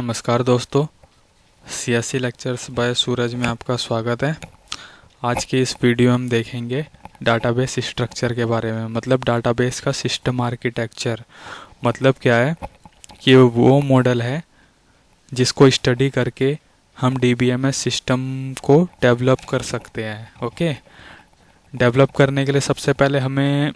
नमस्कार दोस्तों, CSC lectures bye सूरज में आपका स्वागत है। आज की इस वीडियो हम देखेंगे डाटाबेस स्ट्रक्चर के बारे में। मतलब डाटाबेस का सिस्टम आर्किटेक्चर मतलब क्या है कि वो मॉडल है जिसको स्टडी करके हम डीबीएमएस सिस्टम को डेवलप कर सकते हैं। ओके, डेवलप करने के लिए सबसे पहले हमें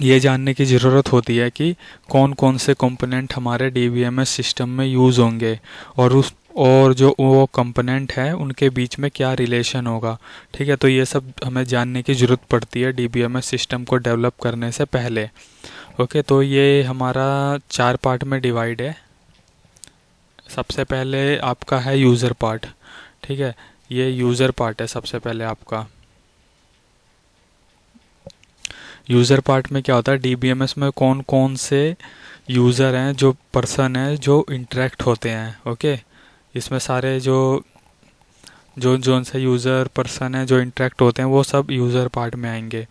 ये जानने की ज़रूरत होती है कि कौन कौन से कंपोनेंट हमारे डीबीएमएस सिस्टम में यूज़ होंगे और जो वो कंपोनेंट है उनके बीच में क्या रिलेशन होगा। ठीक है, तो ये सब हमें जानने की ज़रूरत पड़ती है डीबीएमएस सिस्टम को डेवलप करने से पहले। ओके, तो ये हमारा 4 पार्ट में डिवाइड है। सबसे पहले आपका है यूज़र पार्ट। ठीक है, ये यूज़र पार्ट है सबसे पहले आपका। यूज़र पार्ट में क्या होता है, डीबीएमएस में कौन कौन से यूज़र हैं, जो पर्सन हैं जो इंटरेक्ट होते हैं। ओके, इसमें सारे जो जो जोन से यूज़र पर्सन है जो इंटरेक्ट होते हैं वो सब यूज़र पार्ट में आएंगे।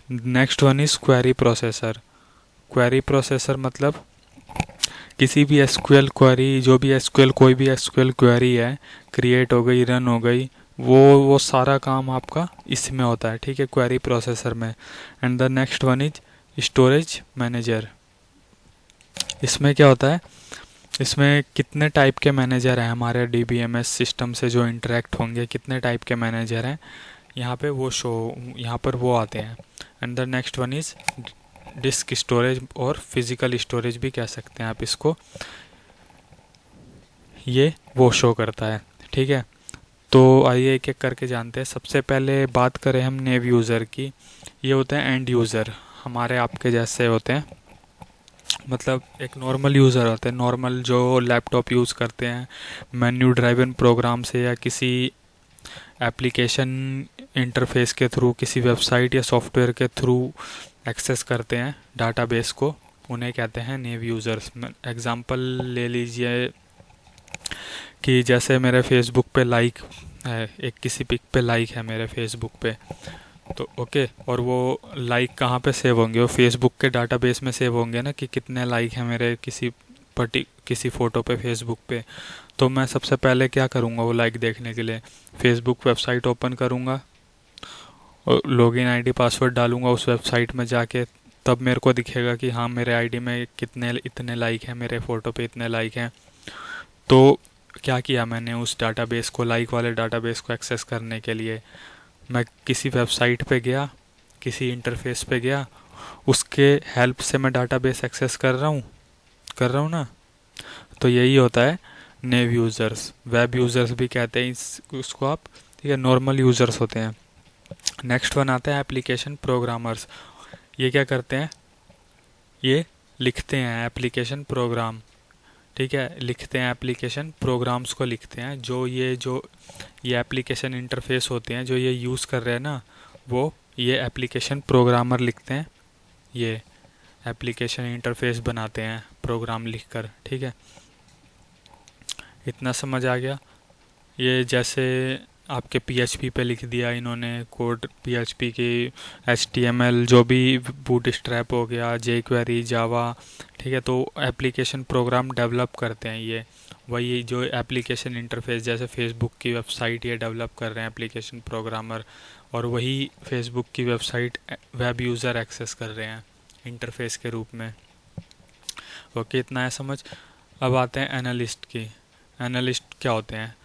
Next one is query processor. Query processor मतलब किसी भी एसक्यूएल क्वेरी, जो भी एसक्यूएल कोई भी एसक्यूएल क्वेरी है, क्रिएट हो गई, रन हो गई, वो सारा काम आपका इसमें होता है। ठीक है, क्वेरी प्रोसेसर में। And the next one is storage manager. इसमें क्या होता है, इसमें कितने टाइप के मैनेजर हैं हमारे डीबीएमएस सिस्टम से जो इंटरेक्ट होंगे, कितने टाइप के मैनेजर हैं यहाँ पे यहाँ पर वो आते हैं। And the next one is disk storage और फिजिकल स्टोरेज भी कह सकते हैं आप इसको। ये वो शो करता है। ठीक है, तो आइए एक एक करके जानते हैं। सबसे पहले बात करें हम नेव यूज़र की। ये होते हैं एंड यूज़र, हमारे आपके जैसे होते हैं। मतलब एक नॉर्मल यूज़र होते हैं, नॉर्मल जो लैपटॉप यूज़ करते हैं मेन्यू ड्राइवन प्रोग्राम से या किसी एप्लीकेशन इंटरफेस के थ्रू, किसी वेबसाइट या सॉफ्टवेयर के थ्रू एक्सेस करते हैं डाटाबेस को, उन्हें कहते हैं नेव यूज़र्स। एग्जांपल ले लीजिए कि जैसे मेरे फेसबुक पे लाइक है, एक किसी पिक पे लाइक है मेरे फेसबुक पे, तो ओके, और वो लाइक कहाँ पे सेव होंगे, वो फेसबुक के डाटाबेस में सेव होंगे ना, कि कितने लाइक हैं मेरे किसी फ़ोटो पे फेसबुक पे। तो मैं सबसे पहले क्या करूँगा, वो लाइक देखने के लिए फेसबुक वेबसाइट ओपन करूँगा और लॉगिन आईडी पासवर्ड डालूँगा उस वेबसाइट में जाके, तब मेरे को दिखेगा कि हाँ मेरे आईडी में इतने लाइक हैं, मेरे फ़ोटो पे इतने लाइक हैं। तो क्या किया मैंने, उस डाटाबेस को, लाइक वाले डाटाबेस को एक्सेस करने के लिए मैं किसी वेबसाइट पे गया, किसी इंटरफेस पे गया, उसके हेल्प से मैं डाटाबेस एक्सेस कर रहा हूँ ना। तो यही होता है नेव यूज़र्स। वेब यूज़र्स भी कहते हैं उसको आप। ठीक है, नॉर्मल यूज़र्स होते हैं। नेक्स्ट वन आता है एप्लीकेशन प्रोग्रामर्स। ये क्या करते हैं, ये लिखते हैं एप्लीकेशन प्रोग्राम। ठीक है, लिखते हैं एप्लीकेशन प्रोग्राम्स को लिखते हैं। जो ये एप्लीकेशन इंटरफेस होते हैं जो ये यूज़ कर रहे हैं ना, वो ये एप्लीकेशन प्रोग्रामर लिखते हैं, ये एप्लीकेशन इंटरफेस बनाते हैं प्रोग्राम लिखकर। ठीक है, इतना समझ आ गया। ये जैसे आपके पीएचपी पे लिख दिया इन्होंने कोड, पीएचपी की एचटीएमएल, जो भी बूटस्ट्रैप हो गया, जेक्वेरी, जावा। ठीक है, तो एप्लीकेशन प्रोग्राम डेवलप करते हैं ये, वही जो एप्लीकेशन इंटरफेस, जैसे फेसबुक की वेबसाइट ये डेवलप कर रहे हैं एप्लीकेशन प्रोग्रामर, और वही फेसबुक की वेबसाइट वेब यूज़र एक्सेस कर रहे हैं इंटरफेस के रूप में। ओके, इतना है समझ। अब आते हैं एनालिस्ट की। एनालिस्ट क्या होते हैं,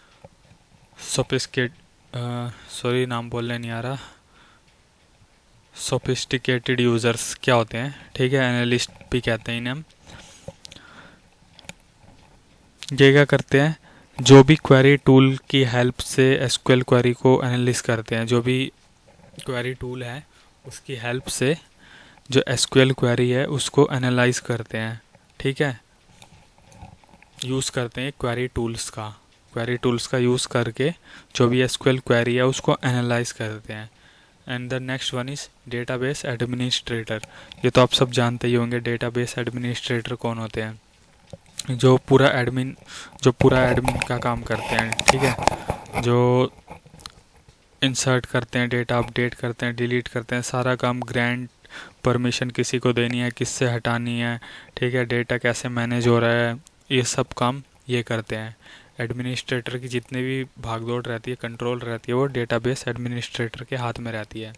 नाम बोलने नहीं आ रहा, सोफिस्टिकेटेड यूज़र्स क्या होते हैं। ठीक है, एनालिस्ट भी कहते हैं इन्हें हम। ये क्या करते हैं, जो भी क्वेरी टूल की हेल्प से एसक्यूएल क्वेरी को एनालिस करते हैं, जो भी क्वेरी टूल है उसकी हेल्प से जो एसक्यूएल क्वेरी है उसको एनालाइज करते हैं। ठीक है, यूज़ करते हैं क्वेरी टूल्स का यूज़ करके जो भी एसक्यूएल क्वेरी है उसको एनालाइज करते हैं। And the next one is database administrator. ये तो आप सब जानते ही होंगे डेटाबेस एडमिनिस्ट्रेटर कौन होते हैं, जो पूरा एडमिन का काम करते हैं। ठीक है, जो इंसर्ट करते हैं डेटा, अपडेट करते हैं, डिलीट करते हैं, सारा काम, ग्रांट परमिशन किसी को देनी है, किससे हटानी है, ठीक है, डेटा कैसे मैनेज हो रहा है, ये सब काम ये करते हैं। एडमिनिस्ट्रेटर की जितनी भी भागदौड़ रहती है, कंट्रोल रहती है, वो डेटाबेस एडमिनिस्ट्रेटर के हाथ में रहती है।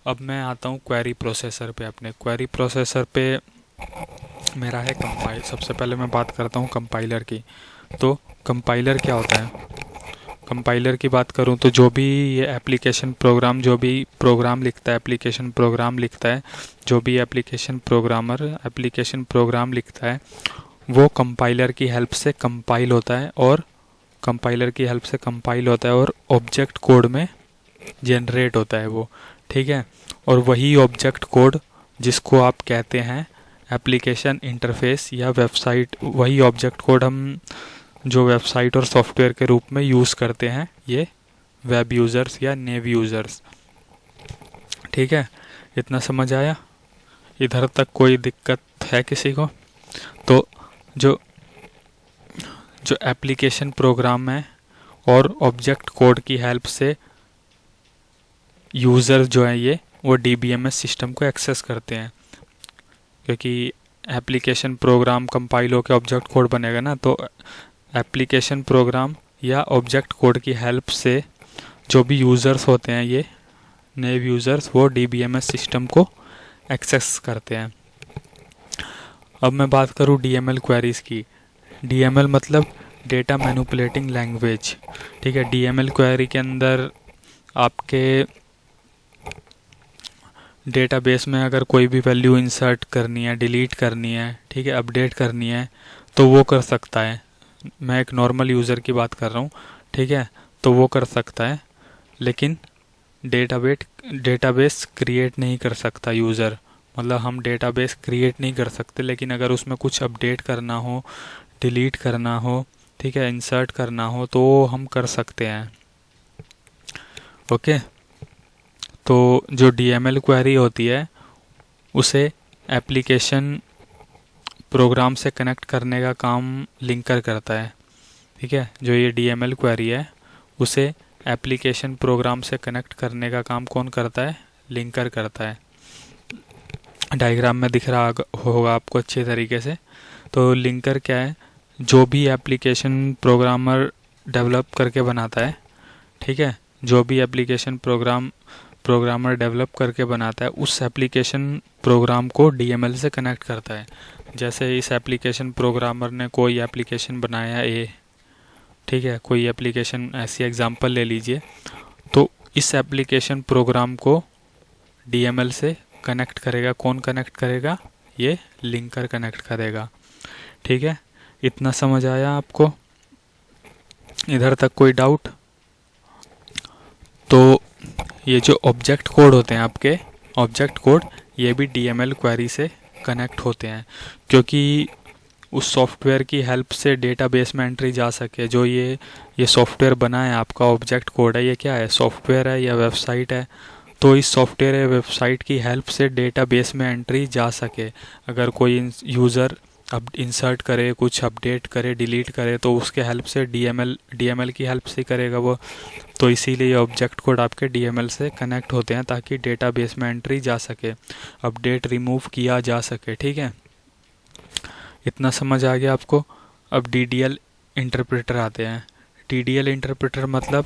अब मैं आता हूँ क्वेरी प्रोसेसर पे। अपने क्वेरी प्रोसेसर पे मेरा है कंपाइल। सबसे पहले मैं बात करता हूँ कंपाइलर की। तो कंपाइलर क्या होता है? कंपाइलर की बात करूँ तो जो भी ये एप्लीकेशन प्रोग्राम, जो भी प्रोग्राम लिखता है, एप्लीकेशन प्रोग्राम लिखता है, जो भी एप्लीकेशन प्रोग्रामर एप्लीकेशन प्रोग्राम लिखता है, वो कंपाइलर की हेल्प से कंपाइल होता है और ऑब्जेक्ट कोड में जनरेट होता है वो। ठीक है। और वही ऑब्जेक्ट कोड जिसको आप कहते हैं एप्लीकेशन इंटरफेस या वेबसाइट, वही ऑब्जेक्ट कोड हम जो वेबसाइट और सॉफ्टवेयर के रूप में यूज़ करते हैं ये वेब यूज़र्स या नेव यूज़र्स। ठीक है, इतना समझ आया? इधर तक कोई दिक्कत है किसी को? तो जो जो एप्लीकेशन प्रोग्राम है और ऑब्जेक्ट कोड की हेल्प से यूज़र जो है ये वो डीबीएमएस सिस्टम को एक्सेस करते हैं, क्योंकि एप्लीकेशन प्रोग्राम कंपाइल होकर ऑब्जेक्ट कोड बनेगा ना, तो एप्लीकेशन प्रोग्राम या ऑब्जेक्ट कोड की हेल्प से जो भी यूज़र्स होते हैं ये नेव यूज़र्स, वो डीबीएमएस सिस्टम को एक्सेस करते हैं। अब मैं बात करूँ डीएमएल क्वेरीज़ की। डीएमएल मतलब डेटा मैनिपुलेटिंग लैंग्वेज। ठीक है, डीएमएल क्वेरी के अंदर आपके डेटाबेस में अगर कोई भी वैल्यू इंसर्ट करनी है, डिलीट करनी है, ठीक है, अपडेट करनी है, तो वो कर सकता है। मैं एक नॉर्मल यूज़र की बात कर रहा हूँ। ठीक है, तो वो कर सकता है, लेकिन डेटाबेस क्रिएट नहीं कर सकता यूज़र। मतलब हम डेटाबेस क्रिएट नहीं कर सकते, लेकिन अगर उसमें कुछ अपडेट करना हो, डिलीट करना हो, ठीक है, इंसर्ट करना हो, तो हम कर सकते हैं। ओके। तो जो डीएमएल क्वेरी होती है उसे एप्लीकेशन प्रोग्राम से कनेक्ट करने का काम लिंकर करता है। ठीक है, जो ये डीएमएल क्वेरी है उसे एप्लीकेशन प्रोग्राम से कनेक्ट करने का काम कौन करता है? लिंकर करता है। डायग्राम में दिख रहा होगा आपको अच्छे तरीके से। तो लिंकर क्या है? जो भी एप्लीकेशन प्रोग्रामर डेवलप करके बनाता है, ठीक है, जो भी एप्लीकेशन प्रोग्रामर डेवलप करके बनाता है, उस एप्लीकेशन प्रोग्राम को डीएमएल से कनेक्ट करता है। जैसे इस एप्लीकेशन प्रोग्रामर ने कोई एप्लीकेशन बनाया ए, ठीक है, कोई एप्लीकेशन, ऐसी एग्जांपल ले लीजिए, तो इस एप्लीकेशन प्रोग्राम को डीएमएल से कनेक्ट करेगा। कौन कनेक्ट करेगा? ये लिंकर कनेक्ट करेगा। ठीक है, इतना समझ आया आपको? इधर तक कोई डाउट? तो ये जो ऑब्जेक्ट कोड होते हैं आपके, ऑब्जेक्ट कोड, ये भी डीएमएल क्वेरी से कनेक्ट होते हैं, क्योंकि उस सॉफ्टवेयर की हेल्प से डेटाबेस में एंट्री जा सके। जो ये सॉफ्टवेयर बना है आपका, ऑब्जेक्ट कोड है, ये क्या है? सॉफ्टवेयर है या वेबसाइट है? तो इस सॉफ्टवेयर या वेबसाइट की हेल्प से डेटाबेस में एंट्री जा सके। अगर कोई यूज़र अब इंसर्ट करे, कुछ अपडेट करे, डिलीट करे, तो उसके हेल्प से डीएमएल की हेल्प से करेगा वो। तो इसीलिए ऑब्जेक्ट कोड आपके डीएमएल से कनेक्ट होते हैं, ताकि डेटाबेस में एंट्री जा सके, अपडेट रिमूव किया जा सके। ठीक है, इतना समझ आ गया आपको? अब डीडीएल इंटरप्रेटर आते हैं। डीडीएल इंटरप्रेटर मतलब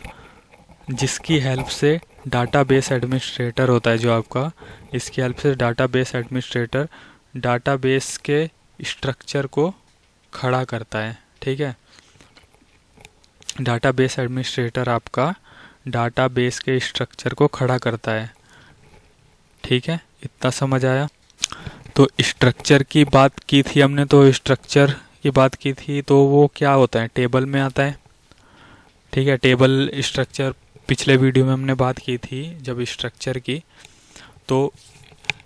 जिसकी हेल्प से डाटाबेस एडमिनिस्ट्रेटर होता है जो आपका, इसकी हेल्प से डाटाबेस एडमिनिस्ट्रेटर डाटाबेस के स्ट्रक्चर को खड़ा करता है। ठीक है, डाटाबेस एडमिनिस्ट्रेटर आपका डाटाबेस के स्ट्रक्चर को खड़ा करता है। ठीक है, इतना समझ आया? तो स्ट्रक्चर की बात की थी हमने, तो स्ट्रक्चर की बात की थी, तो वो क्या होता है? टेबल में आता है। ठीक है, टेबल स्ट्रक्चर पिछले वीडियो में हमने बात की थी जब स्ट्रक्चर की। तो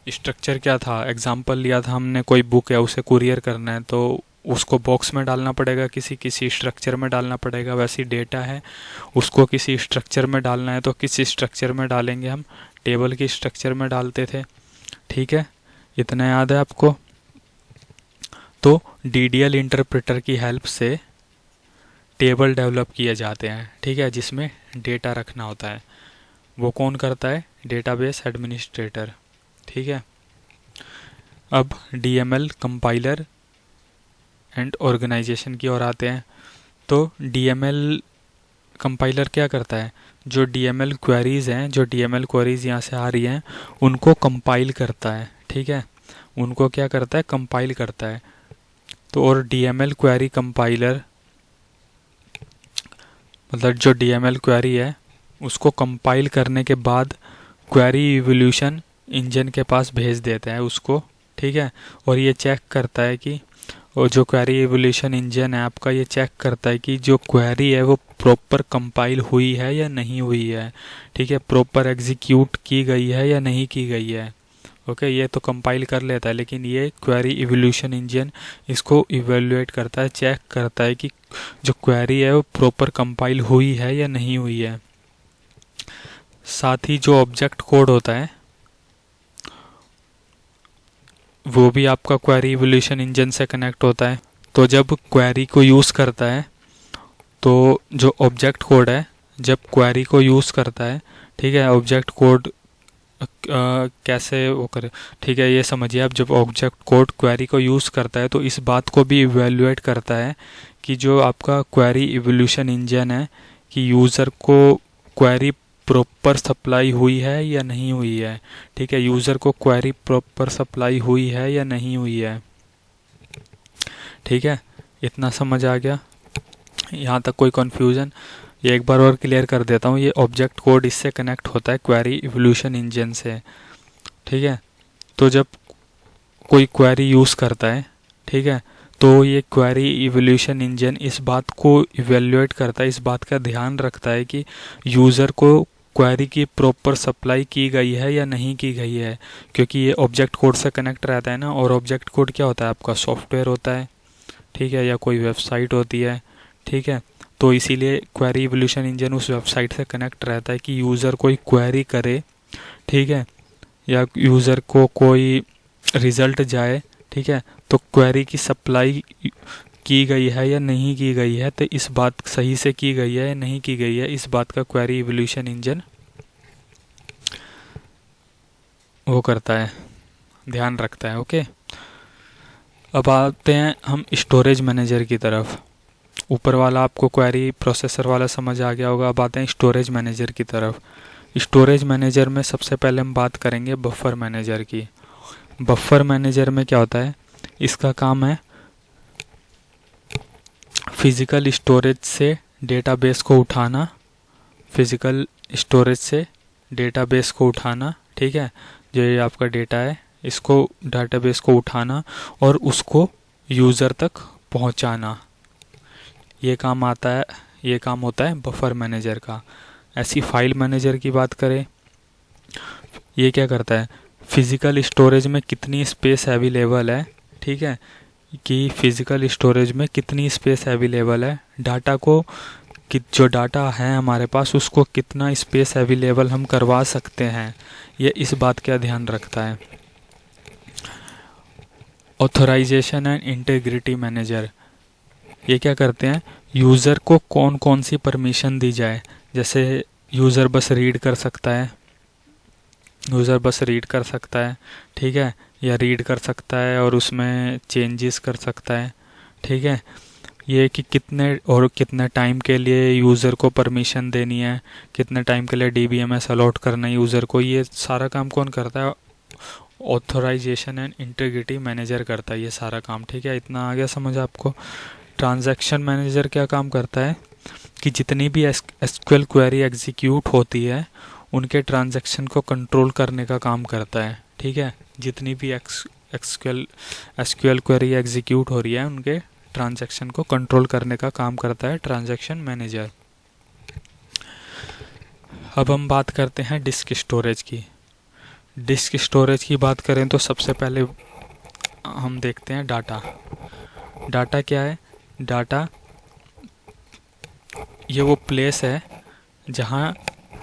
स्ट्रक्चर क्या था? एग्जांपल लिया था हमने, कोई बुक है, उसे कुरियर करना है, तो उसको बॉक्स में डालना पड़ेगा, किसी स्ट्रक्चर में डालना पड़ेगा। वैसी डेटा है, उसको किसी स्ट्रक्चर में डालना है, तो किस स्ट्रक्चर में डालेंगे? हम टेबल की स्ट्रक्चर में डालते थे। ठीक है, इतना याद है आपको? तो डीडीएल इंटरप्रेटर की हेल्प से टेबल डेवलप किए जाते हैं। ठीक है, जिसमें डेटा रखना होता है, वो कौन करता है? Database administrator. ठीक है, अब डीएमएल कंपाइलर एंड ऑर्गेनाइजेशन की ओर आते हैं। तो डीएमएल कंपाइलर क्या करता है, जो डीएमएल क्वेरीज हैं, जो डीएमएल क्वेरीज यहाँ से आ रही हैं, उनको कंपाइल करता है। ठीक है, उनको क्या करता है, कंपाइल करता है। तो और डीएमएल क्वेरी कंपाइलर मतलब जो डीएमएल क्वेरी है उसको कंपाइल करने के बाद क्वेरी इवोल्यूशन इंजन के पास भेज देता है उसको। ठीक है, और ये चेक करता है कि, और जो क्वेरी इवोल्यूशन इंजन है आपका, ये चेक करता है कि जो क्वेरी है वो प्रॉपर कंपाइल हुई है या नहीं हुई है। ठीक है, प्रॉपर एग्जीक्यूट की गई है या नहीं की गई है। ओके, ये तो कंपाइल कर लेता है, लेकिन ये क्वेरी इवोल्यूशन इंजन इसको इवेल्युएट करता है, चेक करता है कि जो क्वेरी है वो प्रॉपर कंपाइल हुई है या नहीं हुई है। साथ ही जो ऑब्जेक्ट कोड होता है वो भी आपका क्वेरी इवोल्यूशन इंजन से कनेक्ट होता है। तो जब क्वेरी को यूज़ करता है, तो जो ऑब्जेक्ट कोड है जब क्वेरी को यूज़ करता है, ठीक है, ऑब्जेक्ट कोड कैसे वो करे, ठीक है, ये समझिए आप, जब ऑब्जेक्ट कोड क्वेरी को यूज़ करता है तो इस बात को भी इवेल्युएट करता है कि जो आपका क्वेरी इवोल्यूशन इंजन है कि यूज़र को क्वेरी प्रॉपर सप्लाई हुई है या नहीं हुई है। ठीक है, यूज़र को क्वेरी प्रॉपर सप्लाई हुई है या नहीं हुई है। ठीक है, इतना समझ आ गया, यहाँ तक कोई कन्फ्यूज़न? ये एक बार और क्लियर कर देता हूँ, ये ऑब्जेक्ट कोड इससे कनेक्ट होता है क्वेरी इवोल्यूशन इंजन से। ठीक है, तो जब कोई क्वेरी यूज़ करता है, ठीक है, तो ये क्वेरी इवोल्यूशन इंजन इस बात को इवेल्युएट करता है, इस बात का ध्यान रखता है कि यूज़र को क्वेरी की प्रॉपर सप्लाई की गई है या नहीं की गई है, क्योंकि ये ऑब्जेक्ट कोड से कनेक्ट रहता है ना। और ऑब्जेक्ट कोड क्या होता है, आपका सॉफ्टवेयर होता है, ठीक है, या कोई वेबसाइट होती है। ठीक है, तो इसीलिए क्वेरी इवोल्यूशन इंजन उस वेबसाइट से कनेक्ट रहता है कि यूज़र कोई क्वेरी करे, ठीक है, या यूज़र को कोई रिज़ल्ट जाए, ठीक है, तो क्वेरी की सप्लाई की गई है या नहीं की गई है, तो इस बात सही से की गई है या नहीं की गई है, इस बात का क्वेरी इवोल्यूशन इंजन वो करता है, ध्यान रखता है। ओके, अब आते हैं हम स्टोरेज मैनेजर की तरफ। ऊपर वाला आपको क्वेरी प्रोसेसर वाला समझ आ गया होगा, अब आते हैं स्टोरेज मैनेजर की तरफ। स्टोरेज मैनेजर में सबसे पहले हम बात करेंगे बफर मैनेजर की। बफर मैनेजर में क्या होता है, इसका काम है फिज़िकल स्टोरेज से डेटाबेस को उठाना, फिज़िकल स्टोरेज से डेटाबेस को उठाना, ठीक है, जो ये आपका डेटा है इसको डेटाबेस को उठाना और उसको यूज़र तक पहुंचाना, ये काम आता है, ये काम होता है बफर मैनेजर का। ऐसी फाइल मैनेजर की बात करें, ये क्या करता है, फिज़िकल स्टोरेज में कितनी स्पेस अवेलेबल है, ठीक है, कि फिज़िकल स्टोरेज में कितनी स्पेस अवेलेबल है, डाटा को कि जो डाटा है हमारे पास उसको कितना स्पेस अवेलेबल हम करवा सकते हैं, ये इस बात का ध्यान रखता है। ऑथराइजेशन एंड इंटीग्रिटी मैनेजर, ये क्या करते हैं, यूज़र को कौन कौन सी परमिशन दी जाए, जैसे यूज़र बस रीड कर सकता है, यूज़र बस रीड कर सकता है, ठीक है, या रीड कर सकता है और उसमें चेंजेस कर सकता है, ठीक है, ये कि कितने और कितने टाइम के लिए यूज़र को परमिशन देनी है, कितने टाइम के लिए डीबीएमएस अलॉट करना है यूज़र को, ये सारा काम कौन करता है, ऑथराइजेशन एंड इंटीग्रिटी मैनेजर करता है ये सारा काम। ठीक है, इतना आ गया समझ आपको। ट्रांजैक्शन मैनेजर क्या काम करता है कि जितनी भी एसक्यूएल क्वेरी एग्जीक्यूट होती है उनके ट्रांजैक्शन को कंट्रोल करने का काम करता है। ठीक है, जितनी भी एसक्यूएल क्वेरी एग्जीक्यूट हो रही है उनके ट्रांजैक्शन को कंट्रोल करने का काम करता है ट्रांजैक्शन मैनेजर। अब हम बात करते हैं डिस्क स्टोरेज की। डिस्क स्टोरेज की बात करें तो सबसे पहले हम देखते हैं डाटा। डाटा क्या है, डाटा ये वो प्लेस है जहाँ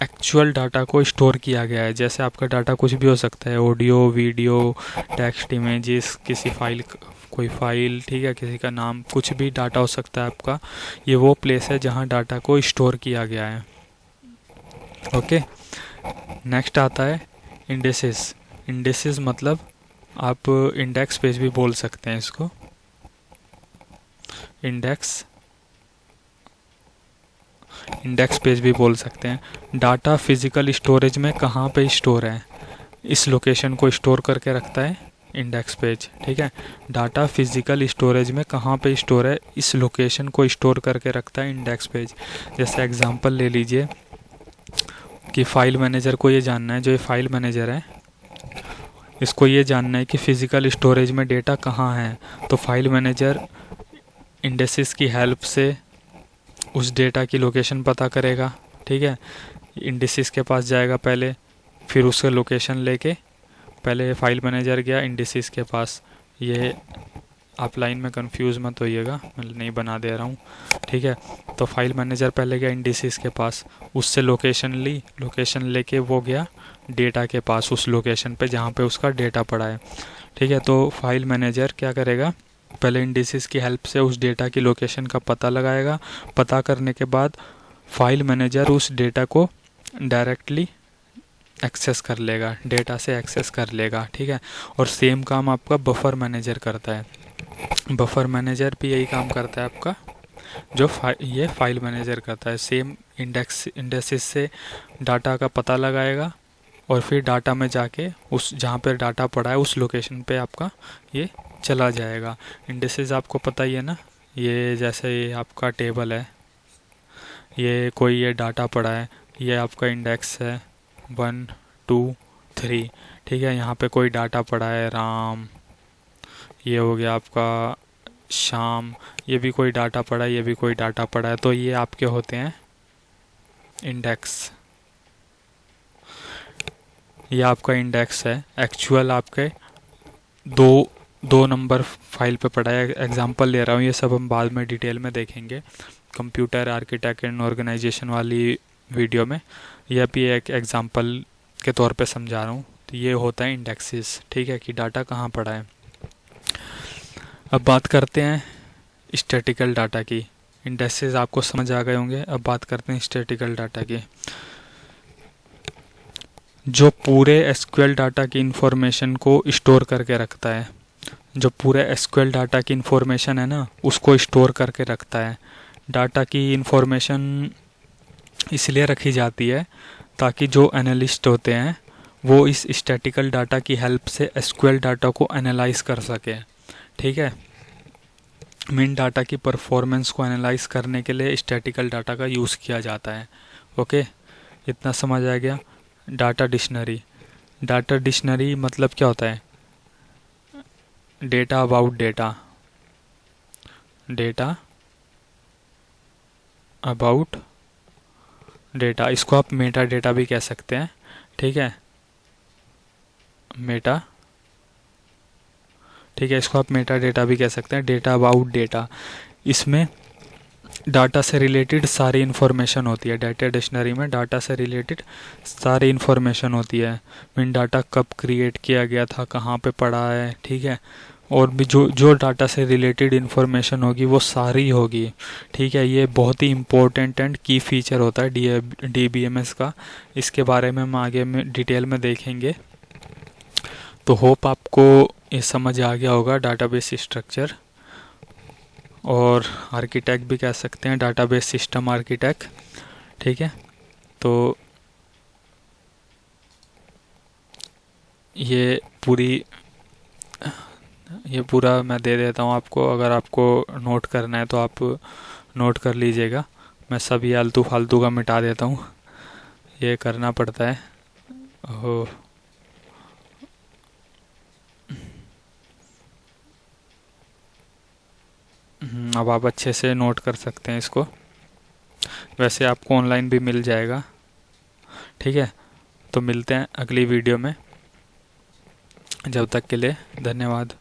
एक्चुअल डाटा को स्टोर किया गया है। जैसे आपका डाटा कुछ भी हो सकता है, ऑडियो, वीडियो, टेक्स्ट, इमेजेस, किसी फाइल, कोई फाइल, ठीक है, किसी का नाम, कुछ भी डाटा हो सकता है आपका। ये वो प्लेस है जहाँ डाटा को स्टोर किया गया है। ओके, नेक्स्ट आता है इंडेसेस। इंडेसेस मतलब आप इंडेक्स पेज भी बोल सकते हैं इसको। इंडेक्स, इंडेक्स पेज भी बोल सकते हैं। डाटा फिजिकल स्टोरेज में कहाँ पे स्टोर है, इस लोकेशन को स्टोर करके रखता है इंडेक्स पेज। ठीक है, डाटा फिजिकल स्टोरेज में कहाँ पे स्टोर है, इस लोकेशन को स्टोर करके रखता है इंडेक्स पेज। जैसे एग्जांपल ले लीजिए कि फाइल मैनेजर को ये जानना है, जो ये फाइल मैनेजर है इसको ये जानना है कि फिजिकल स्टोरेज में डेटा कहाँ है, तो फाइल मैनेजर इंडेक्सेस की हेल्प से उस डेटा की लोकेशन पता करेगा। ठीक है, इंडेक्सेस के पास जाएगा पहले, फिर उसका लोकेशन लेके, पहले फाइल मैनेजर गया इंडेक्सेस के पास। ये आप लाइन में कंफ्यूज मत होइएगा, मैं नहीं बना दे रहा हूँ। ठीक है, तो फाइल मैनेजर पहले गया इंडेक्सेस के पास, उससे लोकेशन ली, लोकेशन लेके वो गया डेटा के पास, उस लोकेशन पे जहाँ पे उसका डेटा पड़ा है। ठीक है, तो फाइल मैनेजर क्या करेगा, पहले इंडेक्सेस की हेल्प से उस डेटा की लोकेशन का पता लगाएगा। पता करने के बाद फाइल मैनेजर उस डेटा को डायरेक्टली एक्सेस कर लेगा, डेटा से एक्सेस कर लेगा। ठीक है, और सेम काम आपका बफर मैनेजर करता है। बफर मैनेजर भी यही काम करता है आपका जो ये फाइल मैनेजर करता है। सेम इंडेक्सेस से डाटा का पता लगाएगा और फिर डाटा में जाके उस जहाँ पे डाटा पड़ा है उस लोकेशन पे आपका ये चला जाएगा। इंडेक्सेस आपको पता ही है ना, ये जैसे ये आपका टेबल है, ये कोई ये डाटा पड़ा है, ये आपका इंडेक्स है 1 2 3। ठीक है, यहाँ पे कोई डाटा पड़ा है राम, ये हो गया आपका शाम, ये भी कोई डाटा पड़ा है, ये भी कोई डाटा पड़ा है, तो ये आपके होते हैं इंडेक्स। ये आपका इंडेक्स है। एक्चुअल आपके दो दो नंबर फाइल पे पड़ा है, एग्जांपल ले रहा हूँ, ये सब हम बाद में डिटेल में देखेंगे कंप्यूटर आर्किटेक्ट एंड ऑर्गेनाइजेशन वाली वीडियो में। यह भी एक एग्जांपल के तौर पे समझा रहा हूँ। तो ये होता है इंडेक्सेस। ठीक है, कि डाटा कहाँ पड़ा है। अब बात करते हैं स्टैटिकल डाटा की। इंडेक्सेस आपको समझ आ गए होंगे, अब बात करते हैं स्टैटिकल डाटा की। जो पूरे एसक्यूएल डाटा की इंफॉर्मेशन को स्टोर करके रखता है, जो पूरे एसक्यूएल डाटा की इंफॉर्मेशन है ना उसको स्टोर करके रखता है। डाटा की इंफॉर्मेशन इसलिए रखी जाती है ताकि जो एनालिस्ट होते हैं वो इस स्टैटिकल डाटा की हेल्प से एसक्यूएल डाटा को एनालाइज कर सके। ठीक है, मेन डाटा की परफॉर्मेंस को एनालाइज करने के लिए स्टैटिकल डाटा का यूज़ किया जाता है। ओके, इतना समझ आ गया। डाटा डिक्शनरी, डाटा डिक्शनरी मतलब क्या होता है, data about data, data about data, इसको आप मेटा डेटा भी कह सकते हैं। ठीक है, मेटा, ठीक है, इसको आप मेटा डेटा भी कह सकते हैं, डेटा अबाउट डेटा। इसमें डाटा से रिलेटेड सारी इन्फॉर्मेशन होती है। डाटा डिक्शनरी में डाटा से रिलेटेड सारी इन्फॉर्मेशन होती है। मीन डाटा कब क्रिएट किया गया था, कहाँ पे पड़ा है। ठीक है, और भी जो जो डाटा से रिलेटेड इन्फॉर्मेशन होगी वो सारी होगी। ठीक है, ये बहुत ही इम्पोर्टेंट एंड की फीचर होता है DBMS का। इसके बारे में हम आगे में डिटेल में देखेंगे। तो होप आपको ये समझ आ गया होगा डाटाबेस स्ट्रक्चर, और आर्किटेक्ट भी कह सकते हैं, डाटाबेस सिस्टम आर्किटेक्ट। ठीक है, तो ये पूरा मैं दे देता हूँ आपको। अगर आपको नोट करना है तो आप नोट कर लीजिएगा। मैं सब ये आलतू फालतू का मिटा देता हूँ, ये करना पड़ता है। ओह, अब आप अच्छे से नोट कर सकते हैं इसको। वैसे आपको ऑनलाइन भी मिल जाएगा। ठीक है, तो मिलते हैं अगली वीडियो में। जब तक के लिए धन्यवाद।